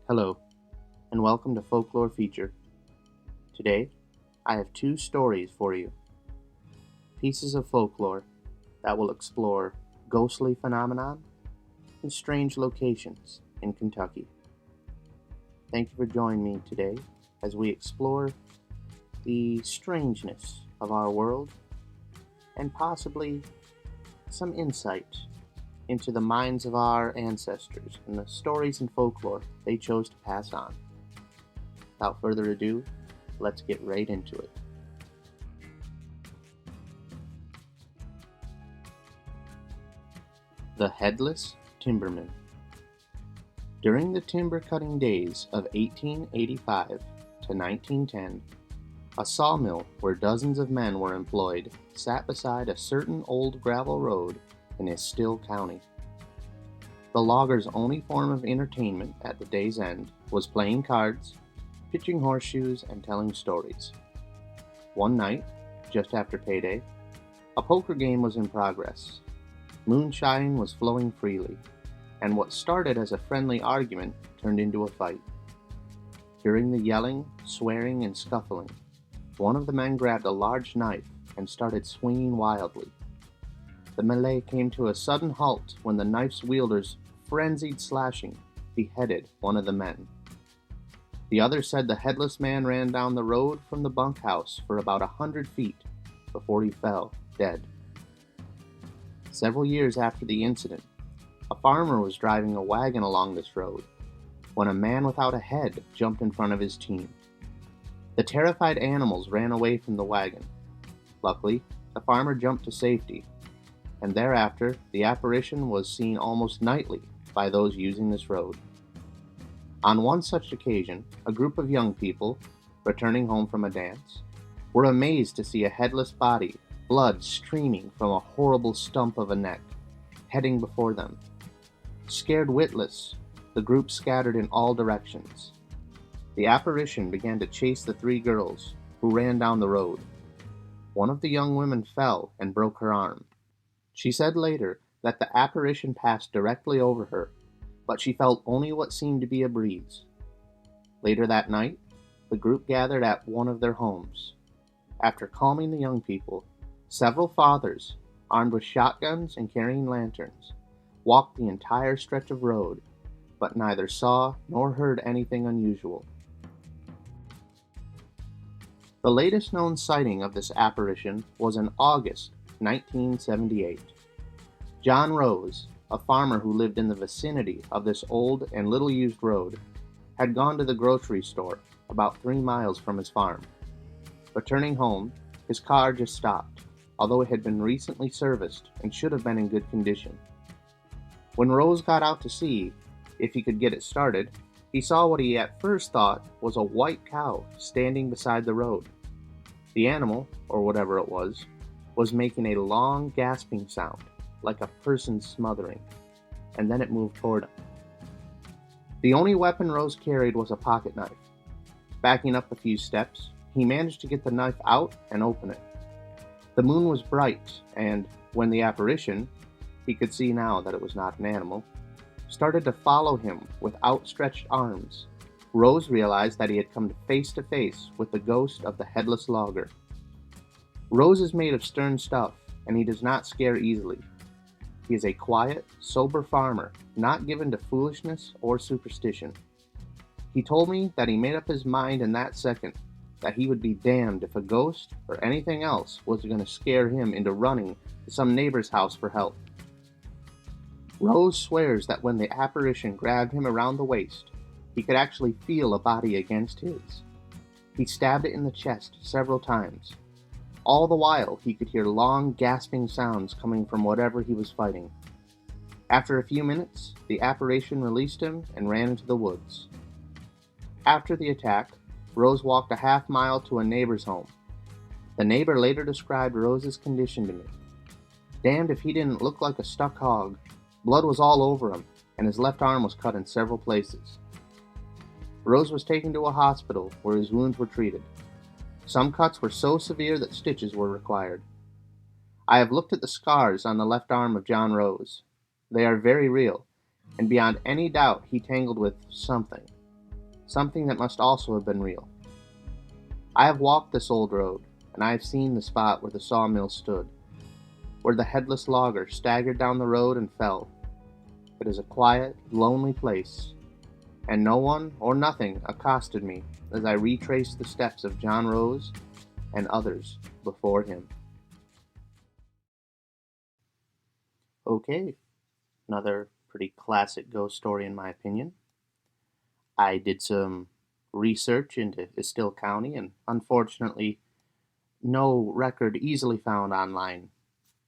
Hello, and welcome to Folklore Feature. Today, I have two stories for you. Pieces of folklore that will explore ghostly phenomenon and strange locations in Kentucky. Thank you for joining me today as we explore the strangeness of our world and possibly some insight into the minds of our ancestors and the stories and folklore they chose to pass on. Without further ado, let's get right into it. The Headless Timberman. During the timber cutting days of 1885 to 1910, a sawmill where dozens of men were employed sat beside a certain old gravel road in Estill County. The loggers' only form of entertainment at the day's end was playing cards, pitching horseshoes, and telling stories. One night, just after payday, a poker game was in progress. Moonshine was flowing freely, and what started as a friendly argument turned into a fight. During the yelling, swearing, and scuffling, one of the men grabbed a large knife and started swinging wildly. The melee came to a sudden halt when the knife's wielder's frenzied slashing beheaded one of the men. The other said the headless man ran down the road from the bunkhouse for about 100 feet before he fell dead. Several years after the incident, a farmer was driving a wagon along this road when a man without a head jumped in front of his team. The terrified animals ran away from the wagon. Luckily, the farmer jumped to safety, and thereafter the apparition was seen almost nightly by those using this road. On one such occasion, a group of young people, returning home from a dance, were amazed to see a headless body, blood streaming from a horrible stump of a neck, heading before them. Scared witless, the group scattered in all directions. The apparition began to chase the three girls, who ran down the road. One of the young women fell and broke her arm. She said later that the apparition passed directly over her, but she felt only what seemed to be a breeze. Later that night, the group gathered at one of their homes. After calming the young people, several fathers, armed with shotguns and carrying lanterns, walked the entire stretch of road, but neither saw nor heard anything unusual. The latest known sighting of this apparition was in August 1978. John Rose, a farmer who lived in the vicinity of this old and little-used road, had gone to the grocery store about 3 miles from his farm. Returning home, his car just stopped, although it had been recently serviced and should have been in good condition. When Rose got out to see if he could get it started, he saw what he at first thought was a white cow standing beside the road. The animal, or whatever it was making a long gasping sound, like a person smothering, and then it moved toward him. The only weapon Rose carried was a pocket knife. Backing up a few steps, he managed to get the knife out and open it. The moon was bright, and when the apparition, he could see now that it was not an animal, started to follow him with outstretched arms, Rose realized that he had come face to face with the ghost of the headless logger. Rose is made of stern stuff, and he does not scare easily. He is a quiet, sober farmer, not given to foolishness or superstition. He told me that he made up his mind in that second that he would be damned if a ghost or anything else was going to scare him into running to some neighbor's house for help. Rose swears that when the apparition grabbed him around the waist, he could actually feel a body against his. He stabbed it in the chest several times. All the while, he could hear long, gasping sounds coming from whatever he was fighting. After a few minutes, the apparition released him and ran into the woods. After the attack, Rose walked a half-mile to a neighbor's home. The neighbor later described Rose's condition to me. Damned if he didn't look like a stuck hog. Blood was all over him, and his left arm was cut in several places. Rose was taken to a hospital where his wounds were treated. Some cuts were so severe that stitches were required. I have looked at the scars on the left arm of John Rose. They are very real, and beyond any doubt he tangled with something. something that must also have been real. I have walked this old road, and I have seen the spot where the sawmill stood, where the headless logger staggered down the road and fell. It is a quiet, lonely place, and no one or nothing accosted me as I retraced the steps of John Rose and others before him. Okay, another pretty classic ghost story in my opinion. I did some research into Estill County, and unfortunately, no record easily found online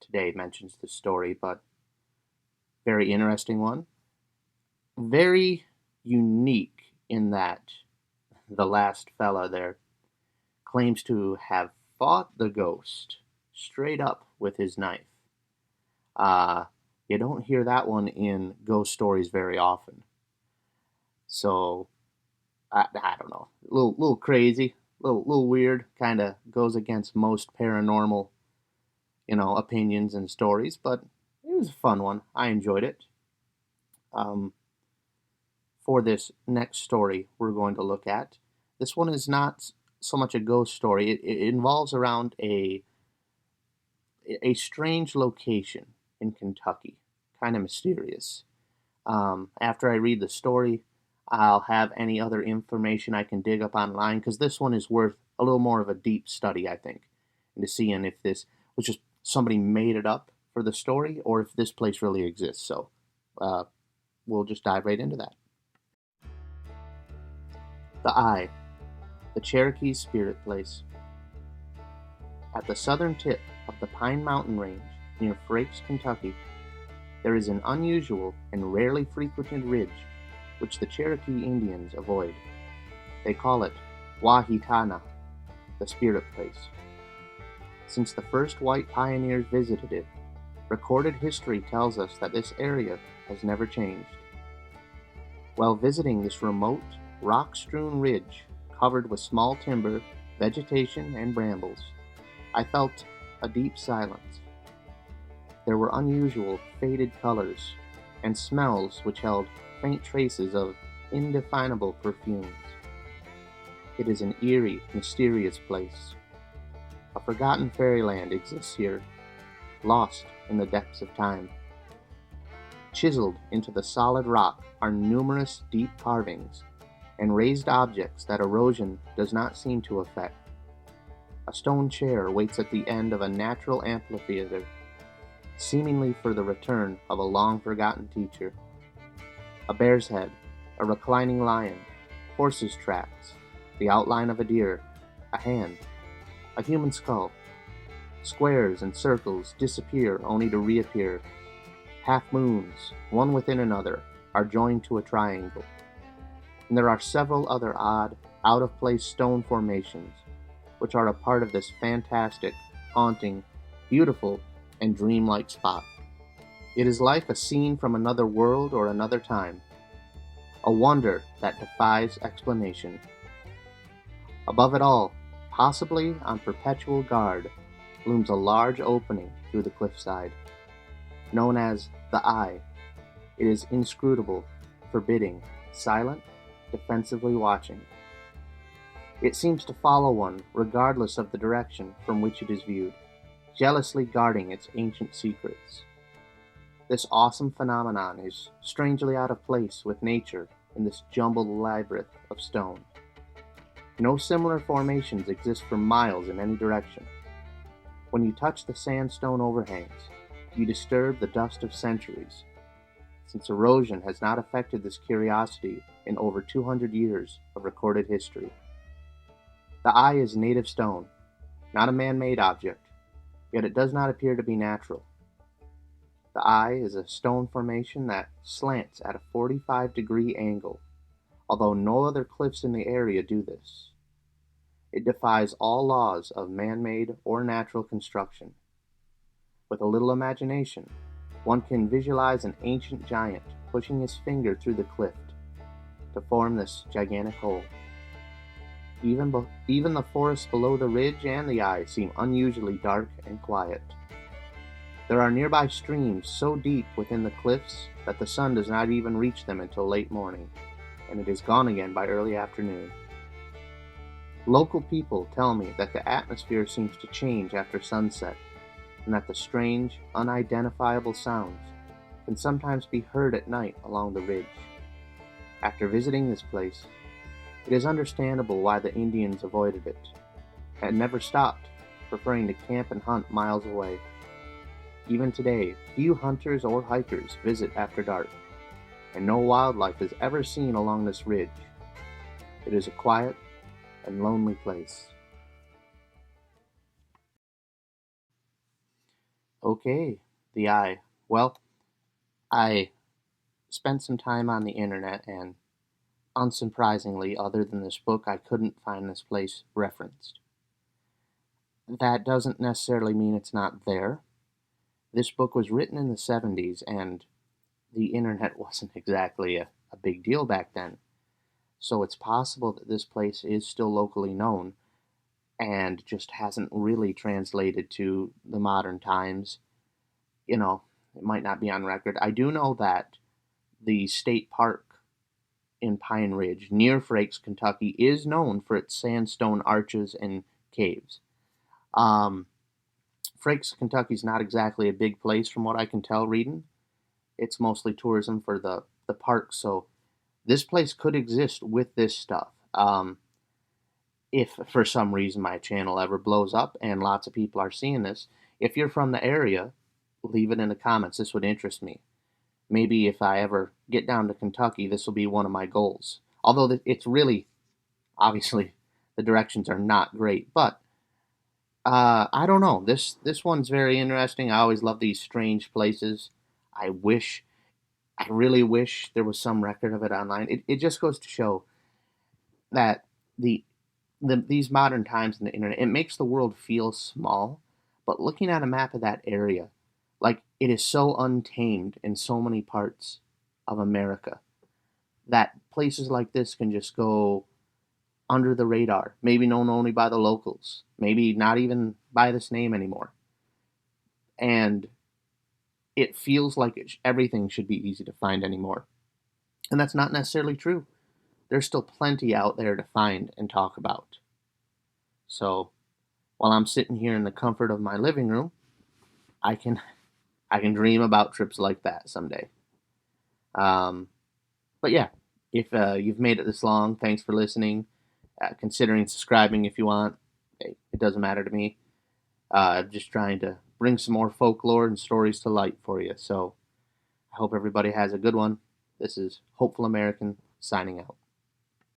today mentions this story, but very interesting one. Very unique in that the last fella there claims to have fought the ghost straight up with his knife. Uh, you don't hear that one in ghost stories very often. So, I don't know. A little crazy, little weird, kind of goes against most paranormal, opinions and stories, but it was a fun one. I enjoyed it. Um, for this next story we're going to look at, this one is not so much a ghost story. It involves around a strange location in Kentucky, kind of mysterious. After I read the story, I'll have any other information I can dig up online because this one is worth a little more of a deep study, I think, into seeing if this was just somebody made it up for the story or if this place really exists. So uh, we'll just dive right into that. The Eye, the Cherokee Spirit Place. At the southern tip of the Pine Mountain Range near Frakes, Kentucky, there is an unusual and rarely frequented ridge which the Cherokee Indians avoid. They call it Wahitana, the Spirit Place. Since the first white pioneers visited it, recorded history tells us that this area has never changed. While visiting this remote, rock-strewn ridge covered with small timber, vegetation, and brambles, I felt a deep silence. There were unusual, faded colors and smells which held faint traces of indefinable perfumes. It is an eerie, mysterious place. A forgotten fairyland exists here, lost in the depths of time. Chiseled into the solid rock are numerous deep carvings and raised objects that erosion does not seem to affect. A stone chair waits at the end of a natural amphitheater, seemingly for the return of a long-forgotten teacher. A bear's head, a reclining lion, horse's tracks, the outline of a deer, a hand, a human skull. Squares and circles disappear only to reappear. Half-moons, one within another, are joined to a triangle. And there are several other odd, out-of-place stone formations, which are a part of this fantastic, haunting, beautiful, and dreamlike spot. It is like a scene from another world or another time, a wonder that defies explanation. Above it all, possibly on perpetual guard, looms a large opening through the cliffside. Known as the Eye, it is inscrutable, forbidding, silent, defensively watching. It seems to follow one regardless of the direction from which it is viewed, jealously guarding its ancient secrets. This awesome phenomenon is strangely out of place with nature in this jumbled labyrinth of stone. No similar formations exist for miles in any direction. When you touch the sandstone overhangs, you disturb the dust of centuries, since erosion has not affected this curiosity in over 200 years of recorded history. The Eye is native stone, not a man-made object, yet it does not appear to be natural. The Eye is a stone formation that slants at a 45-degree angle, although no other cliffs in the area do this. It defies all laws of man-made or natural construction. With a little imagination, one can visualize an ancient giant pushing his finger through the cliff to form this gigantic hole. Even the forests below the ridge and the Eye seem unusually dark and quiet. There are nearby streams so deep within the cliffs that the sun does not even reach them until late morning. and it is gone again by early afternoon. Local people tell me that the atmosphere seems to change after sunset, and that the strange, unidentifiable sounds can sometimes be heard at night along the ridge. After visiting this place, it is understandable why the Indians avoided it, and never stopped, preferring to camp and hunt miles away. Even today, few hunters or hikers visit after dark, and no wildlife is ever seen along this ridge. It is a quiet and lonely place. Okay, the eye. Well, I spent some time on the internet, and unsurprisingly, other than this book, I couldn't find this place referenced. That doesn't necessarily mean it's not there. This book was written in the 70s, and the internet wasn't exactly a big deal back then. So it's possible that this place is still locally known and just hasn't really translated to the modern times. It might not be on record. I do know that the state park in Pine Ridge near Frakes, Kentucky is known for its sandstone arches and caves. Um, Frakes, Kentucky is not exactly a big place from what I can tell reading. It's mostly tourism for the park, so this place could exist with this stuff. If for some reason my channel ever blows up and lots of people are seeing this, if you're from the area, leave it in the comments. This would interest me. Maybe if I ever get down to Kentucky, this will be one of my goals. Although it's really, obviously, the directions are not great, but I don't know. This one's very interesting. I always love these strange places. I wish, I really wish there was some record of it online. It just goes to show that the these modern times in the internet, it makes the world feel small. But looking at a map of that area, like it is so untamed in so many parts of America that places like this can just go under the radar, maybe known only by the locals, maybe not even by this name anymore. And it feels like everything should be easy to find anymore. And that's not necessarily true. There's still plenty out there to find and talk about. So while I'm sitting here in the comfort of my living room, I can I can dream about trips like that someday. Um, but yeah, if you've made it this long, thanks for listening. Considering subscribing if you want. It doesn't matter to me. I'm just trying to bring some more folklore and stories to light for you. So I hope everybody has a good one. This is Hopeful American signing out.